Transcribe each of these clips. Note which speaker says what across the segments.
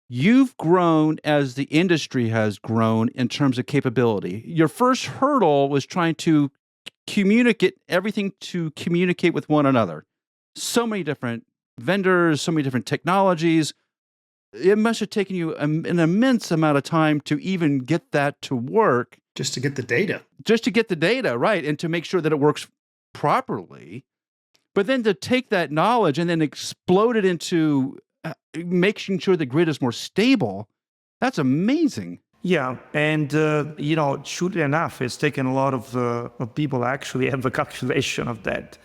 Speaker 1: you've grown as the industry has grown in terms of capability. Your first hurdle was trying to communicate everything to communicate with one another. So many different vendors, so many different technologies. It must have taken you an immense amount of time to even get that to work.
Speaker 2: Just to get the data.
Speaker 1: Just to get the data, right, and to make sure that it works properly. But then to take that knowledge and then explode it into making sure the grid is more stable, that's amazing.
Speaker 3: Yeah, and surely enough, it's taken a lot of people actually have a calculation of that.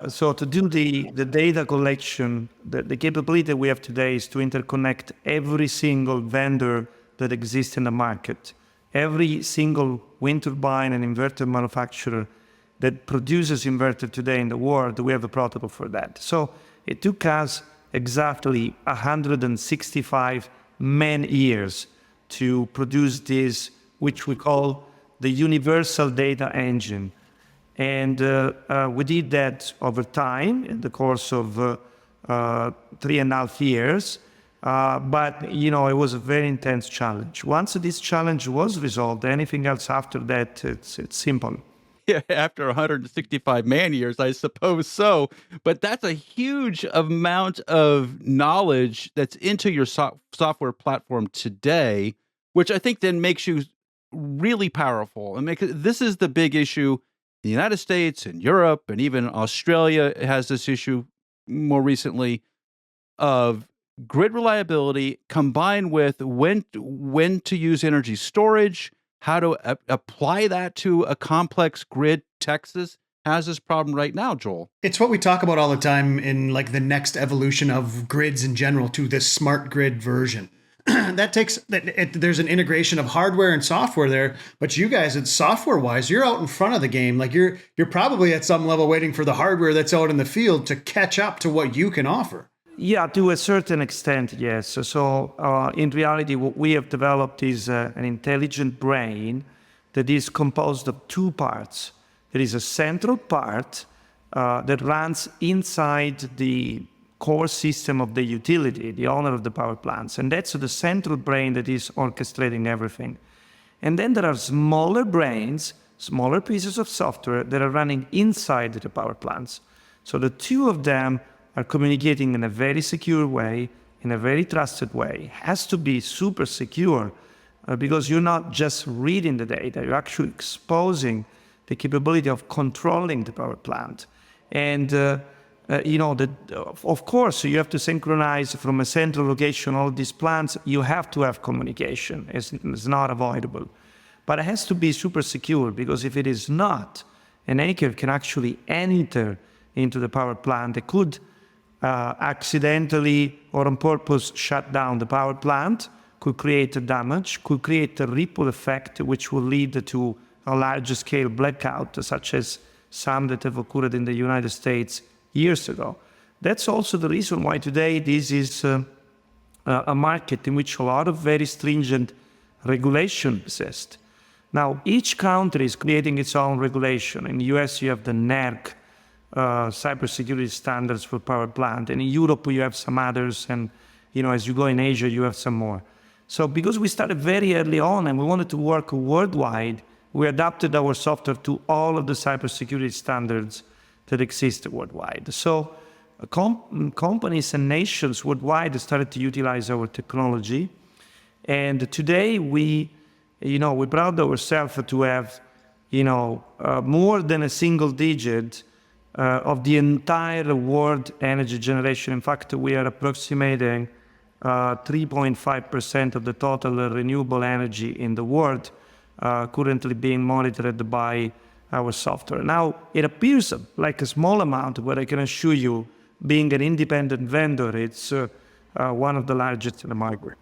Speaker 3: So to do the data collection, the capability we have today is to interconnect every single vendor that exists in the market, every single wind turbine and inverter manufacturer that produces inverter today in the world. We have a protocol for that. So it took us exactly 165 man-years to produce this, which we call the universal data engine. And we did that over time in the course of 3.5 years. But, it was a very intense challenge. Once this challenge was resolved, anything else after that, it's simple.
Speaker 1: Yeah, after 165 man-years, I suppose so. But that's a huge amount of knowledge that's into your software platform today, which I think then makes you really powerful. And this is the big issue. The United States and Europe and even Australia has this issue more recently of grid reliability combined with when to use energy storage, how to apply that to a complex grid. Texas has this problem right now, Joel.
Speaker 2: It's what we talk about all the time in like the next evolution of grids in general to this smart grid version. There's an integration of hardware and software there, but you guys, it's software-wise, you're out in front of the game. Like you're probably at some level waiting for the hardware that's out in the field to catch up to what you can offer.
Speaker 3: Yeah, to a certain extent, yes. So in reality, what we have developed is an intelligent brain that is composed of two parts. There is a central part that runs inside the core system of the utility, the owner of the power plants. And that's the central brain that is orchestrating everything. And then there are smaller brains, smaller pieces of software that are running inside the power plants. So the two of them are communicating in a very secure way, in a very trusted way. It has to be super secure because you're not just reading the data, you're actually exposing the capability of controlling the power plant. And of course, you have to synchronize from a central location all these plants. You have to have communication. It's not avoidable. But it has to be super secure, because if it is not, an hacker can actually enter into the power plant. It could accidentally or on purpose shut down the power plant, could create a damage, could create a ripple effect, which will lead to a large scale blackout, such as some that have occurred in the United States years ago. That's also the reason why today this is a market in which a lot of very stringent regulation exists. Now, each country is creating its own regulation. In the US, you have the NERC, cybersecurity standards for power plant. And in Europe, you have some others. And as you go in Asia, you have some more. So because we started very early on and we wanted to work worldwide, we adapted our software to all of the cybersecurity standards that exist worldwide. So companies and nations worldwide started to utilize our technology. And today we proud ourselves to have, more than a single digit of the entire world energy generation. In fact, we are approximating 3.5% of the total renewable energy in the world currently being monitored by our software. Now, it appears like a small amount, but I can assure you, being an independent vendor, it's one of the largest in the market.